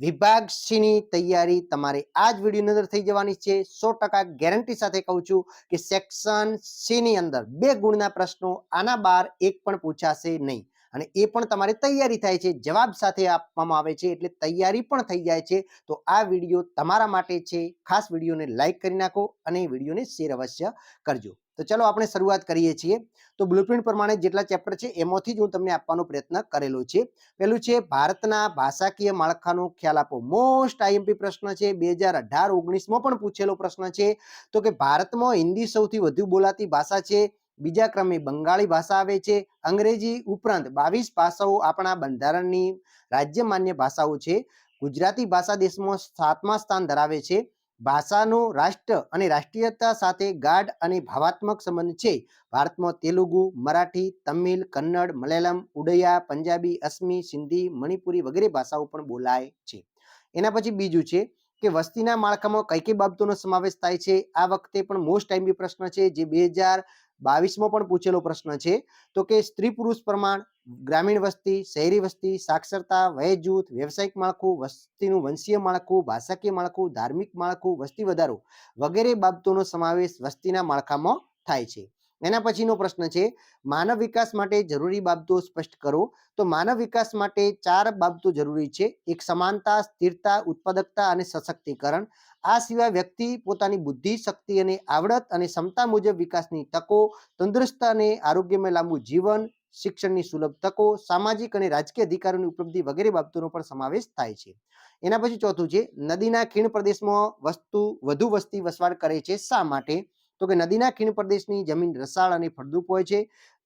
વિભાગ સીની તૈયારી તમારે આ જ વિડીયોની અંદર થઈ જવાની છે. 100% ગેરંટી સાથે કહું છું કે સેક્શન સી ની અંદર 2 ગુણના પ્રશ્નો આના બહાર એક પણ પૂછાશે નહીં, અને એ પણ તમારી તૈયારી થાય છે, જવાબ સાથે આપવામાં આવે છે, એટલે તૈયારી પણ થઈ જાય છે. તો આ વિડીયો તમારા માટે છે. ખાસ વિડીયોને લાઈક કરી નાખો અને વિડીયોને શેર અવશ્ય કરજો. તો ચલો આપણે શરૂઆત કરીએ છીએ. તો બ્લુપ્રિન્ટ પ્રમાણે જેટલા ચેપ્ટર છે એમાંથી જ હું તમને આપવાનો પ્રયત્ન કરેલો છે. પહેલું છે ભારતના ભાષાકીય માળખાનો ખ્યાલ આપો. મોસ્ટ આઈએમપી પ્રશ્ન છે, 2018-19માં પણ પૂછેલો પ્રશ્ન છે. તો કે ભારતમાં હિન્દી સૌથી વધુ બોલાતી ભાષા છે, બીજા ક્રમે બંગાળી ભાષા આવે છે, અંગ્રેજી ઉપરાંત 22 ભાષાઓ આપણા બંધારણની રાજ્ય માન્ય ભાષાઓ છે, ગુજરાતી ભાષા દેશમાં 7મા સ્થાન ધરાવે છે, ભાષાનો રાષ્ટ્ર અને રાષ્ટ્રીયતા સાથે ગાઢ અને ભાવાત્મક સંબંધ છે. ભારતમાં તેલુગુ, મરાઠી, તમિલ, કન્નડ, મલયાલમ, ઉડિયા, પંજાબી, અસમી, સિંધી, મણિપુરી વગેરે ભાષાઓ પણ બોલાય છે. એના પછી બીજું છે કે વસ્તીના માળખામાં કઈ કઈ બાબતોનો સમાવેશ થાય છે. આ વખતે પણ મોસ્ટ ટાઈમલી પ્રશ્ન છે, જે 2022માં પણ પૂછેલો પ્રશ્ન છે. તો કે સ્ત્રી પુરુષ પ્રમાણ, ગ્રામીણ વસ્તી, શહેરી વસ્તી, સાક્ષરતા, વય જૂથ, વ્યવસાયિક માળખું, વસ્તીનું વંશીય માળખું, ભાષાકીય માળખું, ધાર્મિક માળખું, વસ્તી વધારો વગેરે બાબતોનો સમાવેશ વસ્તીના માળખામાં થાય છે. એના પછીનો પ્રશ્ન છે, માનવ વિકાસ માટે જરૂરી બાબતો સ્પષ્ટ કરો. તો માનવ વિકાસ માટે 4 બાબતો જરૂરી છે. એક સમાનતા, સ્થિરતા, ઉત્પાદકતા અને સશક્તિકરણ. આ સિવાય વ્યક્તિ પોતાની બુદ્ધિ, શક્તિ અને આવડત અને ક્ષમતા મુજબ વિકાસની તકો, તંદુરસ્ત અને આરોગ્યમય લાંબુ જીવન, શિક્ષણની સુલભ તકો, સામાજિક અને રાજકીય અધિકારોની ઉપલબ્ધિ વગેરે બાબતોનો પણ સમાવેશ થાય છે. એના પછી ચોથું છે, નદીના ખીણ પ્રદેશમાં વધુ વસ્તી વસવાટ કરે છે. શા માટે? તો કે નદીના ખીણ પ્રદેશની જમીન રસાળ અને ફળદ્રુપ હોય છે,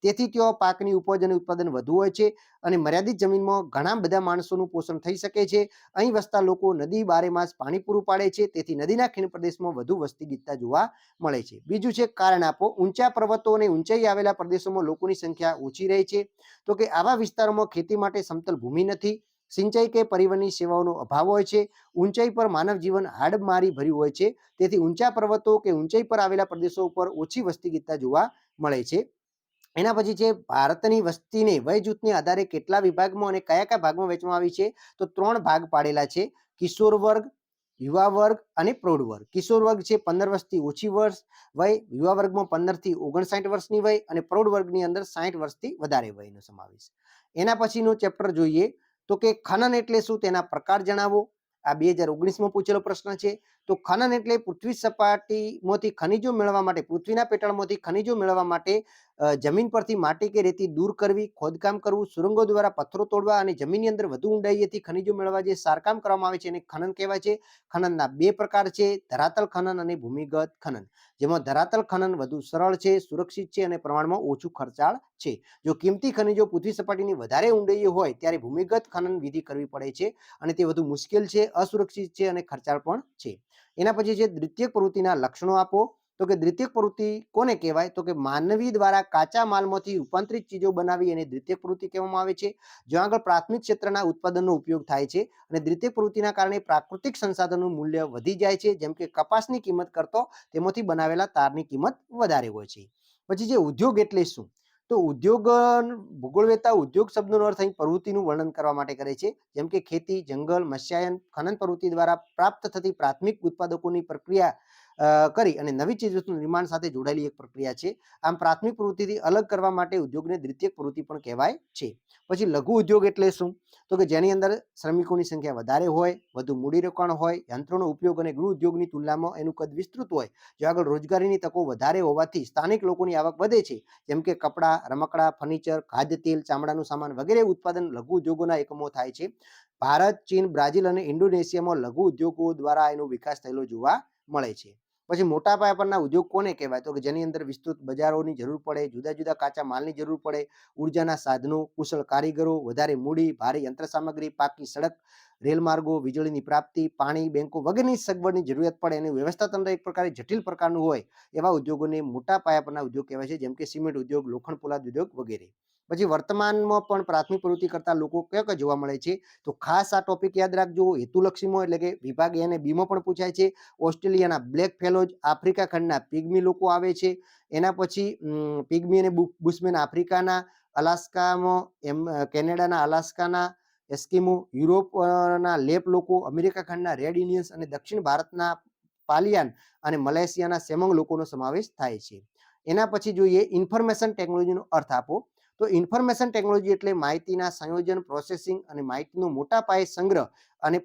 તેથી ત્યાં પાકની ઉપજ અને ઉત્પાદન વધુ હોય છે, અને મર્યાદિત જમીનમાં ઘણા બધા માણસોનું પોષણ થઈ શકે છે. અહીં વસતા લોકો નદી બારેમાસ પાણી પૂરું પાડે છે, તેથી નદીના ખીણ પ્રદેશમાં વધુ વસ્તી ગીતતા જોવા મળે છે. બીજું છે કારણ આપો. ઊંચા પર્વતો અને ઊંચાઈ આવેલા પ્રદેશોમાં લોકોની સંખ્યા ઓછી રહે છે. તો કે આવા વિસ્તારોમાં ખેતી માટે સમતલ ભૂમિ નથી, સિંચાઈ કે પરિવહનની સેવાઓનો અભાવ હોય છે, ઊંચાઈ પર માનવ જીવન હાડમારી ભર્યું હોય છે, તેથી ઊંચા પર્વતો કે ઊંચાઈ પર આવેલા પ્રદેશો ઉપર ઓછી વસ્તી ગીતતા જોવા મળે છે. એના પછી છે ભારતની વસ્તીને વય જૂથને આધારે કેટલા વિભાગમાં અને કયા કયા ભાગમાં વહેંચવામાં આવી છે. તો 3 ભાગ પાડેલા છે, કિશોર વર્ગ, યુવા વર્ગ અને પ્રૌઢ વર્ગ. કિશોર વર્ગ છે 15 વર્ષથી ઓછી વર્ષ વય, યુવા વર્ગમાં 15 થી 59 વર્ષની વય, અને પ્રૌઢ વર્ગની અંદર 60 વર્ષથી વધારે વયનો સમાવેશ. એના પછીનો ચેપ્ટર જોઈએ તો કે ખનન એટલે શું, તેના પ્રકાર જણાવો. આ 2019માં પૂછેલો પ્રશ્ન છે. તો ખનન એટલે પૃથ્વી સપાટીમાંથી ખનિજો મેળવવા માટે, પૃથ્વીના પેટાળમાંથી ખનિજો મેળવવા માટે જમીન પરથી માટી કે રેતી દૂર કરવી, ખોદકામ કરવું, સુરંગો દ્વારા પથ્થરો તોડવા અને જમીનની અંદર વધુ ઊંડાઈએથી ખનિજો મેળવવા જે સારકામ કરવામાં આવે છે એને ખનન કહેવાય છે. ખનનના 2 પ્રકાર છે, ધરાતલ ખનન અને ભૂમિગત ખનન. જેમાં ધરાતલ ખનન વધુ સરળ છે, સુરક્ષિત છે અને પ્રમાણમાં ઓછું ખર્ચાળ છે. જો કિંમતી ખનિજો પૃથ્વી સપાટીની વધારે ઊંડાઈએ હોય ત્યારે ભૂમિગત ખનન વિધિ કરવી પડે છે, અને તે વધુ મુશ્કેલ છે, અસુરક્ષિત છે અને ખર્ચાળ પણ છે. એના પછી છે દ્વિતીયક પ્રવૃત્તિના લક્ષણો આપો. તો કે દ્વિતીયક પ્રવૃત્તિ કોને કહેવાય? તો કે માનવી દ્વારા કાચા માલમાંથી રૂપાંતરિત ચીજો બનાવી એને દ્વિતીયક પ્રવૃત્તિ કહેવામાં આવે છે. જ્યાં આગળ પ્રાથમિક ક્ષેત્રના ઉત્પાદનનો ઉપયોગ થાય છે, અને દ્વિતીયક પ્રવૃત્તિના કારણે પ્રાકૃતિક સંસાધનોનું મૂલ્ય વધી જાય છે, જેમ કે કપાસની કિંમત કરતો તેમાંથી બનાવેલા તારની કિંમત વધારે હોય છે. પછી જે ઉદ્યોગ એટલે શું? તો ઉદ્યોગ, ભૂગોળવેત્તા ઉદ્યોગ શબ્દનો અર્થ અહીં પ્રવૃત્તિનું વર્ણન કરવા માટે કરે છે, જેમ કે ખેતી, જંગલ, મત્સ્યાયન, ખનન પ્રવૃત્તિ દ્વારા પ્રાપ્ત થતી પ્રાથમિક ઉત્પાદકોની પ્રક્રિયા કરી અને નવી ચીજવસ્તુનું નિર્માણ સાથે જોડાયેલી એક પ્રક્રિયા છે. આમ પ્રાથમિક પ્રવૃત્તિથી અલગ કરવા માટે ઉદ્યોગને દ્વિતીયક પ્રવૃત્તિ પણ કહેવાય છે. પછી લઘુ ઉદ્યોગ એટલે શું? તો કે જેની અંદર શ્રમિકોની સંખ્યા વધારે હોય, વધુ મૂડીરોકાણ હોય, યંત્રોનો ઉપયોગ અને ગૃહ ઉદ્યોગની તુલનામાં એનું કદ વિસ્તૃત હોય, જો આગળ રોજગારીની તકો વધારે હોવાથી સ્થાનિક લોકોની આવક વધે છે, જેમ કે કપડાં, રમકડા, ફર્નિચર, ખાદ્ય તેલ, ચામડાનું સામાન વગેરે ઉત્પાદન લઘુ ઉદ્યોગોના એકમો થાય છે. ભારત, ચીન, બ્રાઝિલ અને ઇન્ડોનેશિયામાં લઘુ ઉદ્યોગો દ્વારા એનો વિકાસ થયેલો જોવા મળે છે. પછી મોટા પાયા પરના ઉદ્યોગ કોને કહેવાય? તો કે જેની અંદર વિસ્તૃત બજારોની જરૂર પડે, જુદા જુદા કાચા માલની જરૂર પડે, ઉર્જાના સાધનો, કુશળ કારીગરો, વધારે મૂડી, ભારે યંત્ર સામગ્રી, પાકી સડક, રેલ માર્ગો, વીજળીની પ્રાપ્તિ, પાણી, બેંકો વગેરેની સગવડની જરૂરિયાત પડે, એની વ્યવસ્થા તંત્ર એક પ્રકારે જટિલ પ્રકારનું હોય, એવા ઉદ્યોગોને મોટા પાયા પરના ઉદ્યોગ કહેવાય છે, જેમ કે સિમેન્ટ ઉદ્યોગ, લોખંડ પોલાદ ઉદ્યોગ વગેરે. પછી વર્તમાનમાં પણ પ્રાથમિક પ્રવૃત્તિ કરતા લોકો કયા કયા જોવા મળે છે? તો ખાસ આ ટોપિક યાદ રાખજો, હેતુલક્ષીમાં એટલે કે વિભાગ એ અને બીમાં પણ પૂછાય છે. ઓસ્ટ્રેલિયાના બ્લેક ફેલોઝ, આફ્રિકા ખંડના પિગ્મી લોકો આવે છે. એના પછી પિગ્મી અને બુશમેન આફ્રિકાના, અલાસ્કામાં કેનેડાના અલાસ્કાના, એસ્કિમો, યુરોપના લેપ લોકો, અમેરિકા ખંડના રેડ ઇન્ડિયન્સ અને દક્ષિણ ભારતના પાલિયાન અને મલેશિયાના સેમંગ લોકોનો સમાવેશ થાય છે. એના પછી જોઈએ ઇન્ફોર્મેશન ટેકનોલોજીનો અર્થ આપો. તો ઇન્ફોર્મેશન ટેકનોલોજી એટલે માહિતીના સંયોજન, પ્રોસેસિંગ અને માહિતીનો મોટા પાયે સંગ્રહ અને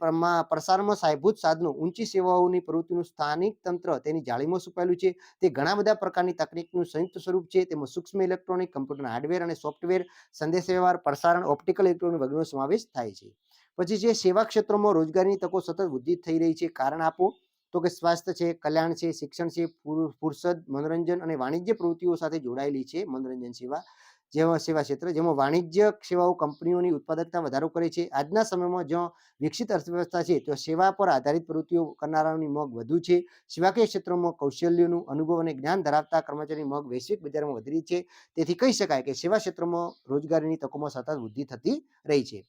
પ્રસારમાં સહાયભૂત સાધનો, ઊંચી સેવાઓની પ્રવૃત્તિનું સ્થાનિક તંત્ર તેની જાળીમાં છુપાયેલું છે. તે ઘણા બધા પ્રકારની તકનીકનું સંયુક્ત સ્વરૂપ છે. તેમાં સૂક્ષ્મ ઇલેક્ટ્રોનિક, કમ્પ્યુટર હાર્ડવેર અને સોફ્ટવેર, સંદેશાવ્યવહાર, પ્રસારણ, ઓપ્ટિકલ ઇલેક્ટ્રોનિક વગેરેનો સમાવેશ થાય છે. પછી જે સેવા ક્ષેત્રોમાં રોજગારીની તકો સતત વૃદ્ધિ થઈ રહી છે. કારણ આપો. તો કે સ્વાસ્થ્ય છે, કલ્યાણ છે, શિક્ષણ છે, ફુરસદ, મનોરંજન અને વાણિજ્ય પ્રવૃત્તિઓ સાથે જોડાયેલી છે. મનોરંજન સેવા જેવા સેવા ક્ષેત્ર, જેમાં વાણિજ્ય સેવાઓ કંપનીઓની ઉત્પાદકતા વધારો કરે છે. આજના સમયમાં જ્યાં વિકસિત અર્થવ્યવસ્થા છે તો સેવા પર આધારિત પ્રવૃત્તિઓ કરનારાઓની મોંઘ વધુ છે. સેવાકીય ક્ષેત્રોમાં કૌશલ્યનું, અનુભવ અને જ્ઞાન ધરાવતા કર્મચારીની મોંઘ વૈશ્વિક બજારમાં વધી રહી છે. તેથી કહી શકાય કે સેવા ક્ષેત્રોમાં રોજગારીની તકોમાં સતત વૃદ્ધિ થતી રહી છે.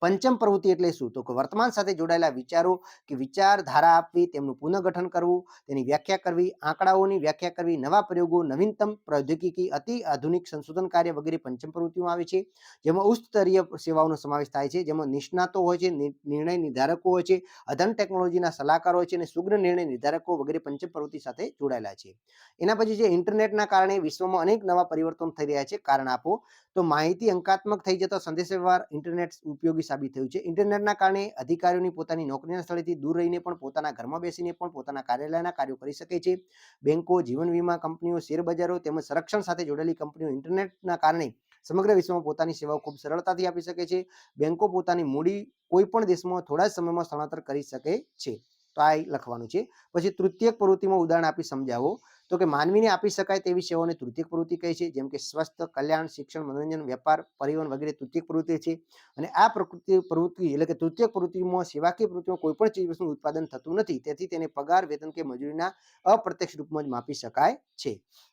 પંચમ પ્રવૃત્તિ એટલે શું? તો કે વર્તમાન સાથે જોડાયેલા વિચારો કે વિચારધારા આપવી, તેમનું પુનઃગઠન કરવું, તેની વ્યાખ્યા કરવી, આંકડાઓની વ્યાખ્યા કરવી, નવા પ્રયોગો, નવીનતમ પ્રૌદ્યોગિકી, અતિ આધુનિક સંશોધન કાર્ય વગેરે પંચમ પ્રવૃત્તિમાં આવે છે. જેમાં ઉચ્ચ સ્તરીય સેવાઓનો સમાવેશ થાય છે, જેમાં નિષ્ણાતો હોય છે, નિર્ણય નિર્ધારકો હોય છે, અધન ટેકનોલોજીના સલાહકારો હોય છે અને સુગ્ન નિર્ણય નિર્ધારકો વગેરે પંચમ પ્રવૃત્તિ સાથે જોડાયેલા છે. એના પછી જે ઇન્ટરનેટના કારણે વિશ્વમાં અનેક નવા પરિવર્તન થઈ રહ્યા છે. કારણ આપો. તો માહિતી અંકાત્મક થઈ જતો સંદેશાવ્યવહાર ઇન્ટરનેટ ઉપયોગી સાબિત થયું છે. ઇન્ટરનેટના કારણે અધિકારીઓની પોતાની નોકરીના સ્થળેથી દૂર રહીને પણ પોતાના ઘરમાં બેસીને પણ પોતાના કાર્યાલયના કાર્યો કરી શકે છે. બેંકો, જીવન વીમા કંપનીઓ, શેરબજારો તેમજ સંરક્ષણ સાથે જોડાયેલી કંપનીઓ ઇન્ટરનેટના કારણે સમગ્ર વિશ્વમાં પોતાની સેવાઓ ખૂબ સરળતાથી આપી શકે છે. બેંકો પોતાની મૂડી કોઈ પણ દેશમાં થોડા જ સમયમાં સ્થળાંતર કરી શકે છે. તો આ લખવાનું છે. પછી તૃતીયક પ્રવૃત્તિમાં ઉદાહરણ આપી સમજાવો. તો કે માનવીને આપી શકાય તેવી સેવાઓને તૃતીયક પ્રવૃત્તિ કહે છે. જેમ કે સ્વાસ્થ્ય, કલ્યાણ, શિક્ષણ, મનોરંજન, વેપાર, પરિવહન વગેરે તૃતીયક પ્રવૃત્તિ છે. અને આ પ્રવૃત્તિ એટલે કે તૃતીયક પ્રવૃત્તિમાં સેવાકીય પ્રવૃત્તિમાં કોઈ પણ ચીજવસ્તુનું ઉત્પાદન થતું નથી. તેથી તેને પગાર, વેતન કે મજૂરીના અપ્રત્યક્ષ રૂપમાં જ માપી શકાય છે.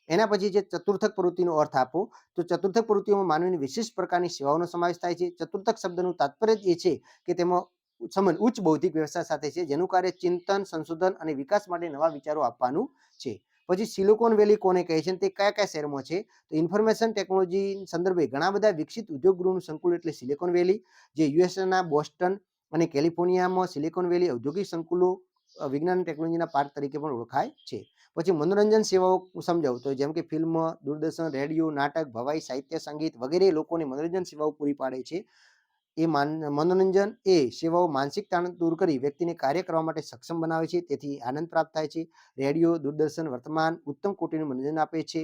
એના પછી જે ચતુર્થક પ્રવૃત્તિનો અર્થ આપો. તો ચતુર્થક પ્રવૃત્તિઓમાં માનવીની વિશિષ્ટ પ્રકારની સેવાઓનો સમાવેશ થાય છે. ચતુર્થક શબ્દનું તાત્પર્ય એ છે કે તેમાં સંબંધ ઉચ્ચ બૌદ્ધિક વ્યવસાય સાથે છે, જેનું કાર્ય ચિંતન, સંશોધન અને વિકાસ માટે નવા વિચારો આપવાનું છે. પછી સિલિકોન વેલી કોને કહે છે, તે કયા કયા શહેરમાં છે? તો ઇન્ફોર્મેશન ટેકનોલોજી સંદર્ભે ઘણા બધા વિકસિત ઉદ્યોગ ગૃહનું સંકુલ એટલે સિલિકોન વેલી, જે યુએસએના બોસ્ટન અને કેલિફોર્નિયામાં સિલિકોન વેલી ઔદ્યોગિક સંકુલો વિજ્ઞાન ટેકનોલોજીના પાર્ક તરીકે પણ ઓળખાય છે. પછી મનોરંજન સેવાઓ સમજાવું તો જેમ કે ફિલ્મ, દૂરદર્શન, રેડિયો, નાટક, ભવાઈ, સાહિત્ય, સંગીત વગેરે લોકોને મનોરંજન સેવાઓ પૂરી પાડે છે. એ મનોરંજન એ સેવાઓ માનસિક તાણ દૂર કરી વ્યક્તિને કાર્ય કરવા માટે સક્ષમ બનાવે છે. તેથી આનંદ પ્રાપ્ત થાય છે. રેડિયો, દૂરદર્શન વર્તમાન ઉત્તમ કોટીનું મનોરંજન આપે છે.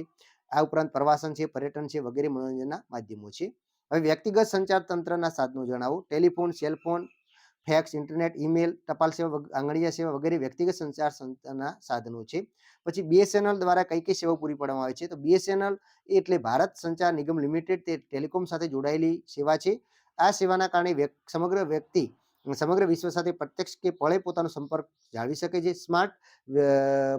આ ઉપરાંત પ્રવાસન છે, પર્યટન છે વગેરે મનોરંજનના માધ્યમો છે. હવે વ્યક્તિગત સંચાર તંત્રના સાધનો જણાવો. Telephone, cellphone, fax, internet, email, ટપાલ સેવા, આંગળીયા સેવા વગેરે વ્યક્તિગત સંચારના સાધનો છે. પછી બીએસએનએલ દ્વારા કઈ કઈ સેવાઓ પૂરી પાડવામાં આવે છે? તો બીએસએનએલ એટલે ભારત સંચાર નિગમ લિમિટેડ, તે ટેલિકોમ સાથે જોડાયેલી સેવા છે. આ સેવાના કારણે સમગ્ર વિશ્વ સાથે પ્રત્યક્ષ કે પળે પોતાનો સંપર્ક જાળવી શકે છે. સ્માર્ટ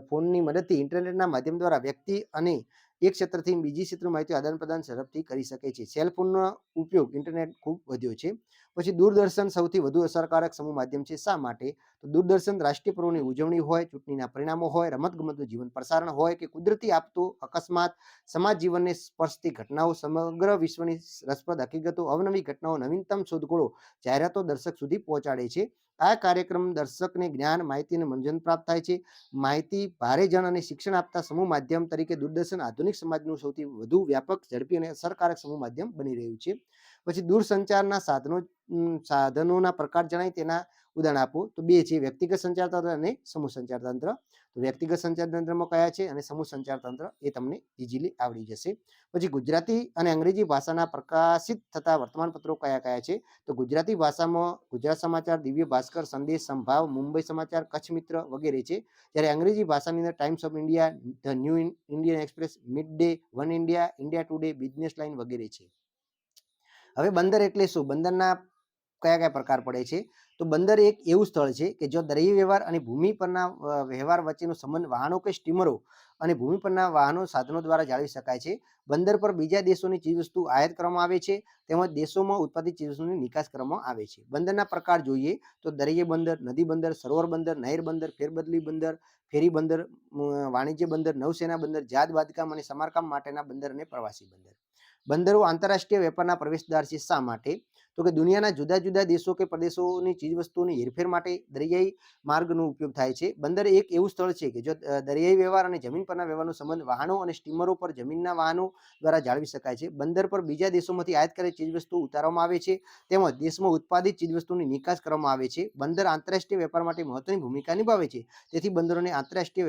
ફોનની મદદથી ઇન્ટરનેટના માધ્યમ દ્વારા વ્યક્તિ અને એક ક્ષેત્રથી બીજી ક્ષેત્રમાં માહિતી આદાન પ્રદાન ઝડપથી કરી શકે છે. સેલ ફોનનો ઉપયોગ ઇન્ટરનેટ ખૂબ વધ્યો છે. પછી દૂરદર્શન સૌથી વધુ અસરકારક સમૂહ માધ્યમ છે. શા માટે? તો દૂરદર્શન રાષ્ટ્રીય પર્વની ઉજવણી હોય, ચૂંટણીના પરિણામો હોય, રમતગમતનું જીવન પ્રસારણ હોય કે કુદરતી આપતો, અકસ્માત, સમાજ જીવનને સ્પર્શતી ઘટનાઓ, સમગ્ર વિશ્વની રસપ્રદ હકીકતો, અવનવી ઘટનાઓ, નવીનતમ શોધખોળો, જાહેરાતો દર્શક સુધી પહોંચાડે છે. આ કાર્યક્રમ દર્શકને જ્ઞાન, માહિતી અને મનોરંજન પ્રાપ્ત થાય છે. માહિતી, ભારે જણ અને શિક્ષણ આપતા સમૂહ માધ્યમ તરીકે દૂરદર્શન આધુનિક સમાજનું સૌથી વધુ વ્યાપક, ઝડપી અને અસરકારક સમૂહ માધ્યમ બની રહ્યું છે. પછી દૂરસંચારના સાધનોના પ્રકાર જણાય, તેના ઉદાહરણ આપો. તો બે છે, વ્યક્તિગત સંચાર તંત્ર અને સમૂહ સંચાર તંત્ર. તો વ્યક્તિગત સંચાર તંત્રમાં કયા છે અને સમૂહ સંચાર તંત્ર એ તમને ઇઝીલી આવડી જશે. પછી ગુજરાતી અને અંગ્રેજી ભાષાના પ્રકાશિત થતા વર્તમાનપત્રો કયા કયા છે? તો ગુજરાતી ભાષામાં ગુજરાત સમાચાર, દિવ્ય ભાસ્કર, સંદેશ, સંભાવ, મુંબઈ સમાચાર, કચ્છ મિત્ર વગેરે છે. જ્યારે અંગ્રેજી ભાષાની અંદર times of India, the new Indian express, mid day, one India, India today, business line વગેરે છે. હવે બંદર એટલે શું? બંદરના કયા કયા પ્રકાર પડે છે? તો બંદર એક એવું સ્થળ છે કે જો દરિયાઈ વ્યવહાર અને ભૂમિ પરના વ્યવહાર વચ્ચેનો સંબંધ વાહનો કે સ્ટીમરો અને ભૂમિ પરના વાહનો સાધનો દ્વારા જાળવી શકાય છે. બંદર પર બીજા દેશોની ચીજવસ્તુ આયાત કરવામાં આવે છે, તેમજ દેશોમાં ઉત્પાદિત ચીજવસ્તુની નિકાસ કરવામાં આવે છે. બંદરના પ્રકાર જોઈએ તો દરિયાઈ બંદર, નદી બંદર, સરોવર બંદર, નહેર બંદર, ફેરબદલી બંદર, ફેરી બંદર, વાણિજ્ય બંદર, નૌસેના બંદર, જહાજ બાંધકામ અને સમારકામ માટેના બંદર અને પ્રવાસી બંદર. બંદરો આંતરરાષ્ટ્રીય વેપારના પ્રવેશદ્વાર છે. શા માટે? તો કે દુનિયાના જુદા જુદા દેશો કે પ્રદેશોની ચીજવસ્તુઓની હેરફેર માટે દરિયાઈ માર્ગનો ઉપયોગ થાય છે. બંદર એક એવું સ્થળ છે કે જો દરિયાઈ વ્યવહાર અને જમીન પરના વ્યવહારનો સંબંધ વાહનો અને સ્ટીમરો પર જમીનના વાહનો દ્વારા જાળવી શકાય છે. બંદર પર બીજા દેશોમાંથી આયાત કરેલી ચીજવસ્તુઓ ઉતારવામાં આવે છે તેમજ દેશમાં ઉત્પાદિત ચીજવસ્તુઓની નિકાસ કરવામાં આવે છે. બંદર આંતરરાષ્ટ્રીય વેપાર માટે મહત્વની ભૂમિકા નિભાવે છે. તેથી બંદરોને આંતરરાષ્ટ્રીય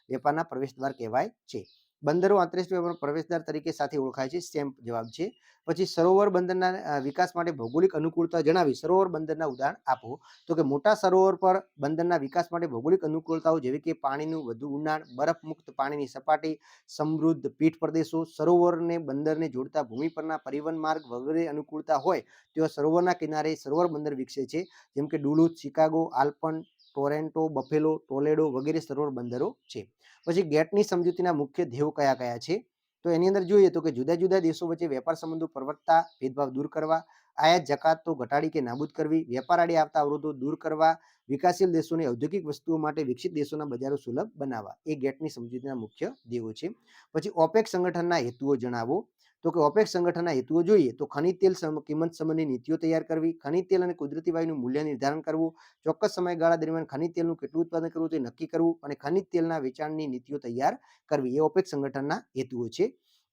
વેપારના પ્રવેશદ્વાર કહેવાય છે. બંદરો આંતરરાષ્ટ્રીય પ્રવેશદ્વાર તરીકે સાથે ઓળખાય છે. સેમ જવાબ છે. પછી સરોવર બંદરના વિકાસ માટે ભૌગોલિક અનુકૂળતા જણાવી સરોવર બંદરના ઉદાહરણ આપો. તો કે મોટા સરોવર પર બંદરના વિકાસ માટે ભૌગોલિક અનુકૂળતાઓ જેવી કે પાણીનું વધુ ઊંડાણ, બરફ મુક્ત પાણીની સપાટી, સમૃદ્ધ પીઠ પ્રદેશો, સરોવરને બંદરને જોડતા ભૂમિ પરના પરિવહન માર્ગ વગેરે અનુકૂળતા હોય તેવા સરોવરના કિનારે સરોવર બંદર વિકસે છે. જેમ કે ડુલુથ, શિકાગો, આલ્પન, ટોરેન્ટો, બફેલો, ટોલેડો વગેરે સરોવર બંદરો છે. પછી ગેટની સમજૂતીના મુખ્ય ધ્યેયો કયા કયા છે? તો એની અંદર જોઈએ તો કે જુદા જુદા દેશો વચ્ચે વેપાર સંબંધો પ્રવર્તતા, ભેદભાવ દૂર કરવા, આયાત જકાતો ઘટાડી કે નાબૂદ કરવી, વેપાર આડે આવતા અવરોધો દૂર કરવા, વિકાસશીલ દેશોની ઔદ્યોગિક વસ્તુઓ માટે વિકસિત દેશોના બજારો સુલભ બનાવવા. એ ગેટની સમજૂતીના મુખ્ય ધ્યેયો છે. પછી ઓપેક સંગઠનના હેતુઓ જણાવો. તો કે ઓપેક સંગઠનના હેતુઓ જોઈએ તો ખનિજ તેલ કિંમત સંબંધી નીતિઓ તૈયાર કરવી, ખનિજ તેલ અને કુદરતી વાયુનું મૂલ્ય નિર્ધારણ કરવું, ચોક્કસ સમયગાળા દરમિયાન ખનિજ તેલનું કેટલું ઉત્પાદન કરવું તે નક્કી કરવું અને ખનિજ તેલના વેચાણની નીતિઓ તૈયાર કરવી. એ ઓપેક સંગઠનના હેતુઓ છે.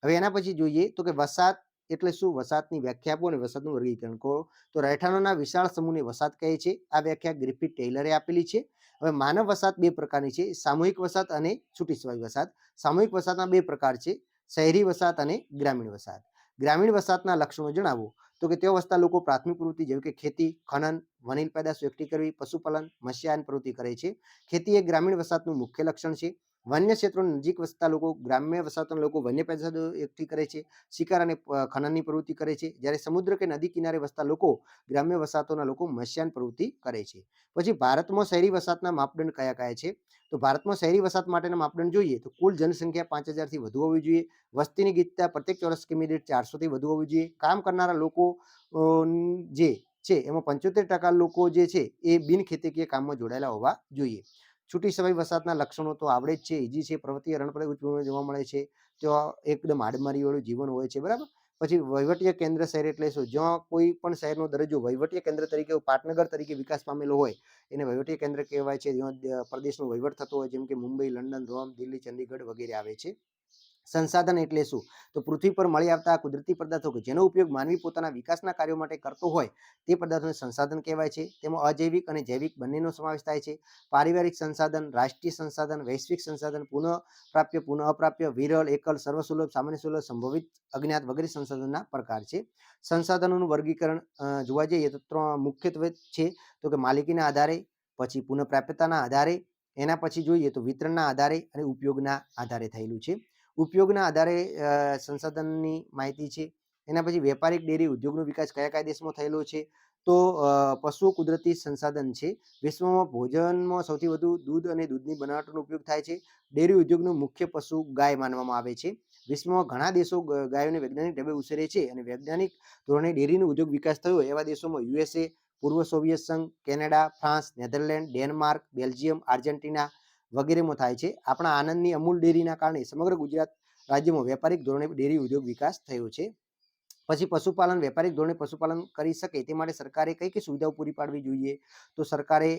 હવે એના પછી જોઈએ તો કે વસાહત એટલે શું? વસાહતની વ્યાખ્યા આપો અને વસાહતનું વર્ગીકરણ કરો. તો રહેઠાણોના વિશાળ સમૂહને વસાહત કહે છે. આ વ્યાખ્યા ગ્રિફિથ ટેલરે આપેલી છે. હવે માનવ વસાહત બે પ્રકારની છે, સામૂહિક વસાહત અને છૂટી છવાઈ વસાહત. સામૂહિક વસાહતના બે પ્રકાર છે, શહેરી વસાહત અને ગ્રામીણ વસાહત. ગ્રામીણ વસાહતના લક્ષણો જણાવો. તો કે તેઓ વસતા લોકો પ્રાથમિક પ્રવૃત્તિ જેવી કે ખેતી, ખનન, વનીલ પેદાશ એકઠી કરવી, પશુપાલન, મત્સ્યાયન પ્રવૃત્તિ કરે છે. ખેતી એ ગ્રામીણ વસાહતનું મુખ્ય લક્ષણ છે. વન્ય ક્ષેત્રોની નજીક વસતા લોકો ગ્રામ્ય વસાહતના લોકો વન્ય પેદાશો એકઠી કરે છે, શિકાર અને ખનનની પ્રવૃત્તિ કરે છે. જ્યારે સમુદ્ર કે નદી કિનારે વસતા લોકો ગ્રામ્ય વસાહતોના લોકો મત્સ્યાયન પ્રવૃત્તિ કરે છે. પછી ભારતમાં શહેરી વસાહતના માપદંડ કયા કયા છે? તો ભારતમાં શહેરી વસાહત માટેના માપદંડ જોઈએ તો કુલ જનસંખ્યા 5000 થી વધુ હોવી જોઈએ, વસ્તીની ગીચતા પ્રત્યેક ચોરસ કિમી દીઠ 400 થી વધુ હોવી જોઈએ, કામ કરનારા લોકો જે છે એમાં 75% લોકો જે છે એ બિન ખેતીકીય કામમાં જોડાયેલા હોવા જોઈએ. છૂટી છવાઈ વસાહતના લક્ષણો તો આવડે જ છે, ઈજી છે, પર્વતીય રણપ્રદેશ જોવા મળે છે, ત્યાં એકદમ આડમારી વાળું જીવન હોય છે, બરાબર. પછી વહીવટીય કેન્દ્ર શહેર એટલે શું? જ્યાં કોઈ પણ શહેરનો દરજ્જો વહીવટીય કેન્દ્ર તરીકે પાટનગર તરીકે વિકાસ પામેલો હોય એને વહીવટીય કેન્દ્ર કહેવાય છે. જ્યાં પ્રદેશનો વહીવટ થતો હોય જેમ કે મુંબઈ, લંડન, રોમ, દિલ્હી, ચંદીગઢ વગેરે આવે છે. સંસાધન એટલે શું? તો પૃથ્વી પર મળી આવતા કુદરતી પદાર્થો કે જેનો ઉપયોગ માનવી પોતાના વિકાસના કાર્યો માટે કરતો હોય તે પદાર્થોને સંસાધન કહેવાય છે. તેમાં અજૈવિક અને જૈવિક બંનેનો સમાવેશ થાય છે. પારિવારિક સંસાધન, રાષ્ટ્રીય સંસાધન, વૈશ્વિક સંસાધન, પુનઃ પ્રાપ્ય, પુનઃ અપ્રાપ્ય, વિરલ, એકલ, સર્વસુલભ, સામાન્ય સુલભ, સંભવિત, અજ્ઞાત વગેરે સંસાધનના પ્રકાર છે. સંસાધનોનું વર્ગીકરણ જોવા જઈએ તો ત્રણ મુખ્યત્વે છે. તો કે માલિકીના આધારે, પછી પુનઃ પ્રાપ્યતાના આધારે, એના પછી જોઈએ તો વિતરણના આધારે અને ઉપયોગના આધારે થયેલું છે. ઉપયોગના આધારે સંસાધનની માહિતી છે. એના પછી વેપારિક ડેરી ઉદ્યોગનો વિકાસ કયા કયા દેશમાં થયેલો છે? તો પશુઓ કુદરતી સંસાધન છે. વિશ્વમાં ભોજનમાં સૌથી વધુ દૂધ અને દૂધની બનાવટનો ઉપયોગ થાય છે. ડેરી ઉદ્યોગનું મુખ્ય પશુ ગાય માનવામાં આવે છે. વિશ્વમાં ઘણા દેશો ગાયોને વૈજ્ઞાનિક ઢબે ઉછેરે છે અને વૈજ્ઞાનિક ધોરણે ડેરીનો ઉદ્યોગ વિકાસ થયો એવા દેશોમાં યુએસએ, પૂર્વ સોવિયત સંઘ, Canada, France, Netherland, Denmark, Belgium, Argentina વગેરેમાં થાય છે. આપણા આનંદની અમૂલ ડેરીના કારણે સમગ્ર ગુજરાત રાજ્યમાં વેપારિક ધોરણે ડેરી ઉદ્યોગ વિકાસ થયો છે. પછી પશુપાલન વેપારિક ધોરણે પશુપાલન કરી શકે તે માટે સરકારે કઈ કઈ સુવિધાઓ પૂરી પાડવી જોઈએ? તો સરકારે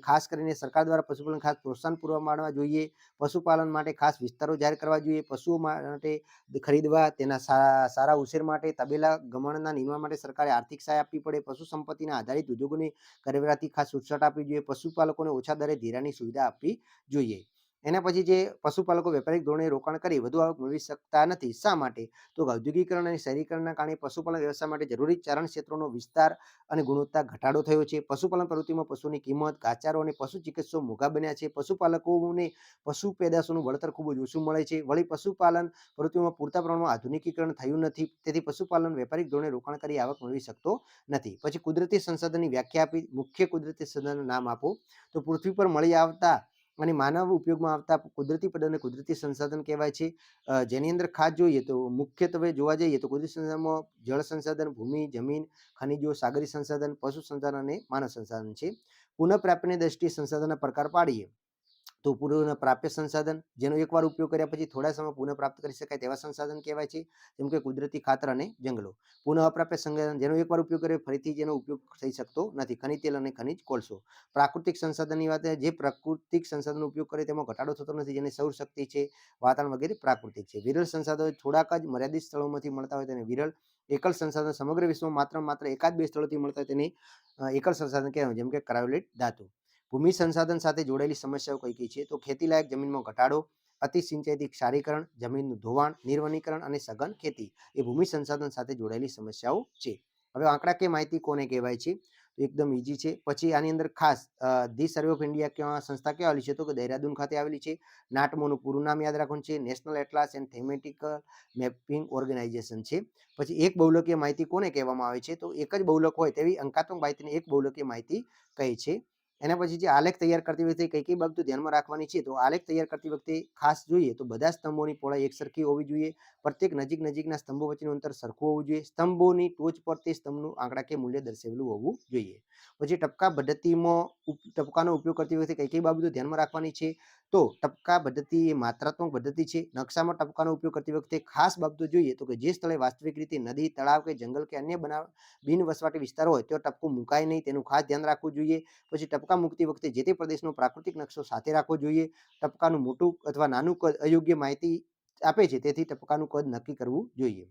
ખાસ કરીને સરકાર દ્વારા પશુપાલન ખાસ પ્રોત્સાહન પૂરા પાડવા જોઈએ. પશુપાલન માટે ખાસ વિસ્તારો જાહેર કરવા જોઈએ. પશુઓ માટે ખરીદવા, તેના સારા ઉછેર માટે તબેલા ગમણના નિર્માણ માટે સરકારે આર્થિક સહાય આપવી પડે. પશુ સંપત્તિના આધારિત ઉદ્યોગોની કરવેરાથી ખાસ છૂટછાટ આપવી જોઈએ. પશુપાલકોને ઓછા દરે ધિરાણની સુવિધા આપવી જોઈએ. એના પછી જે પશુપાલકો વેપારિક ધોરણે રોકાણ કરી વધુ આવક મેળવી શકતા નથી. શા માટે? તો ઔદ્યોગિકરણ અને શહેરીકરણના કારણે પશુપાલન વ્યવસાય માટે જરૂરી ચારણ ક્ષેત્રોનો વિસ્તાર અને ગુણવત્તા ઘટાડો થયો છે. પશુપાલન પ્રવૃત્તિમાં પશુની કિંમત, ઘાસચારો અને પશુ ચિકિત્સકો મોંઘા બન્યા છે. પશુપાલકોને પશુ પેદાશોનું વળતર ખૂબ જ ઓછું મળે છે. વળી પશુપાલન પ્રવૃત્તિમાં પૂરતા પ્રમાણમાં આધુનિકીકરણ થયું નથી. તેથી પશુપાલન વેપારિક ધોરણે રોકાણ કરી આવક મેળવી શકતો નથી. પછી કુદરતી સંસાધનની વ્યાખ્યા આપી. મુખ્ય કુદરતી સંસાધનના નામ આપો. તો પૃથ્વી પર મળી આવતા અને માનવ ઉપયોગમાં આવતા કુદરતી પદાર્થોને કુદરતી સંસાધન કહેવાય છે. જેની અંદર ખાસ જોઈએ તો મુખ્યત્વે જોવા જઈએ તો કુદરતી સંસાધનમાં જળ સંસાધન, ભૂમિ, જમીન, ખનિજો, સાગરી સંસાધન, પશુ સંસાધન અને માનવ સંસાધન છે. પુનઃપ્રાપ્યની દ્રષ્ટિએ સંસાધનના પ્રકાર પાડીએ તો પુનઃપ્રાપ્ય સંસાધન, જેનો એકવાર ઉપયોગ કર્યા પછી થોડા સમય પુનઃ પ્રાપ્ત કરી શકાય તેવા સંસાધન કહેવાય છે, જેમ કે કુદરતી ખાતર અને જંગલો. પુનઃ અપ્રાપ્ય સંસાધન, જેનો એકવાર ઉપયોગ કર્યો ફરીથી જેનો ઉપયોગ થઈ શકતો નથી, ખનિજ તેલ અને ખનિજ કોલસો. પ્રાકૃતિક સંસાધનની વાત, જે પ્રાકૃતિક સંસાધનનો ઉપયોગ કરે તેમાં ઘટાડો થતો નથી, જેને સૌર શક્તિ છે, વાતાવરણ વગેરે પ્રાકૃતિક છે. વિરલ સંસાધનો થોડાક જ મર્યાદિત સ્થળોમાંથી મળતા હોય તેને વિરલ. એકલ સંસાધન, સમગ્ર વિશ્વમાં માત્ર એકાદ બે સ્થળોથી મળતા હોય તેને એકલ સંસાધન કહેવાય, જેમ કે ક્રાયોલિટ ધાતુ. ભૂમિ સંસાધન સાથે જોડાયેલી સમસ્યાઓ કઈ કઈ છે? તો ખેતીલાયક જમીનમાં ઘટાડો, અતિ સિંચાઈથી ક્ષારીકરણ, જમીનનું ધોવાણ, નિર્વનીકરણ અને સઘન ખેતી એ ભૂમિ સંસાધન સાથે જોડાયેલી સમસ્યાઓ છે. હવે આંકડાકીય માહિતી કોને કહેવાય છે? તો એકદમ ઈઝી છે. પછી આની અંદર ખાસ ધી સર્વે ઓફ ઇન્ડિયા સંસ્થા ક્યાં આવેલી છે? તો કે દહેરાદૂન ખાતે આવેલી છે. નાટમોનું પૂરું નામ યાદ રાખવાનું છે, national atlas and thematical mapping organisation છે. પછી એક બહુલકીય માહિતી કોને કહેવામાં આવે છે? તો એક જ બહુલક હોય તેવી અંકાત્મક માહિતીને એક બહુલકીય માહિતી કહે છે. એના પછી જે આલેખ તૈયાર કરતી વખતે કઈ કઈ બાબતો ધ્યાનમાં રાખવાની છે? તો આલેખ તૈયાર કરતી વખતે ખાસ જોઈએ તો બધા સ્તંભોની પહોળાઈ એકસરખી હોવી જોઈએ, પ્રત્યેક નજીકના સ્તંભો વચ્ચેનું અંતર સરખું હોવું જોઈએ, સ્તંભોની ટોચ પર તે સ્તંભનું આંકડાકીય મૂલ્ય દર્શાવેલું હોવું જોઈએ. પછી ટપકા પદ્ધતિમાં ટપકાનો ઉપયોગ કરતી વખતે કઈ કઈ બાબતો ધ્યાનમાં રાખવાની છે? તો ટપકા પદ્ધતિ એ માત્રાત્મક પદ્ધતિ છે. નકશામાં ટપકાનો ઉપયોગ કરતી વખતે ખાસ બાબતો જોઈએ તો કે જે સ્થળે વાસ્તવિક રીતે નદી, તળાવ કે જંગલ કે અન્ય બિન વસવાટી વિસ્તાર હોય તો ટપકું મુકાય નહીં, તેનું ખાસ ધ્યાન રાખવું જોઈએ. પછી ટપકા મૂકતી વખતે જે તે પ્રદેશનો પ્રાકૃતિક નકશો સાથે રાખવો જોઈએ. ટપકાનું મોટું અથવા નાનું કદ અયોગ્ય માહિતી આપે છે, તેથી ટપકાનું કદ નક્કી કરવું જોઈએ.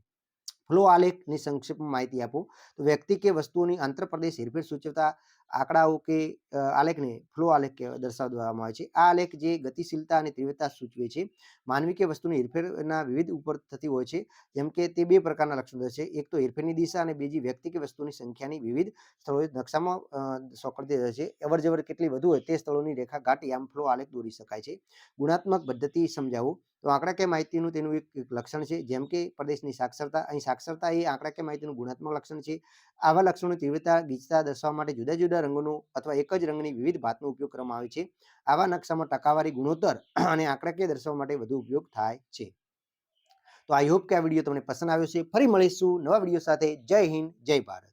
ફ્લો આલેખની સંક્ષિપ્તમાં માહિતી આપો. તો વ્યક્તિ કે વસ્તુઓની આંતરપ્રદેશ હેરફેર સૂચવતા આંકડાઓ કે આલેખને ફ્લો આલેખ દર્શાવવામાં આવે છે. આ આલેખ જે ગતિશીલતા અને તીવ્રતા સૂચવે છે. માનવી કે વસ્તુની હેરફેરના વિવિધ ઉપર થતી હોય છે, જેમ કે તે બે પ્રકારના લક્ષણો છે. એક તો હેરફેરની દિશા અને બીજી વ્યક્તિ કે વસ્તુની સંખ્યાની વિવિધ સ્થળોએ નકશામાં સોંપડી રહે છે. અવર જવર કેટલી વધુ હોય તે સ્થળોની રેખા ઘાટી આમ ફ્લો આલેખ દોરી શકાય છે. ગુણાત્મક પદ્ધતિ સમજાવો. તો આંકડાકીય માહિતીનું તેનું એક લક્ષણ છે, જેમ કે પ્રદેશની સાક્ષરતા. અહીં સાક્ષરતા એ આંકડાકીય માહિતીનું ગુણાત્મક લક્ષણ છે. આવા લક્ષણોની તીવ્રતા, ગીચતા દર્શાવવા માટે જુદા જુદા રંગોનો અથવા એક જ રંગની વિવિધ ભાતનો ઉપયોગ કરવામાં આવે છે. આવા નકશામાં ટકાવારી, ગુણોત્તર અને આંકડાકીય દર્શાવવા માટે વધુ ઉપયોગ થાય છે. તો આઈ હોપ કે આ વિડીયો તમને પસંદ આવ્યો છે. ફરી મળીશું નવા વિડીયો સાથે. જય હિન્દ, જય ભારત.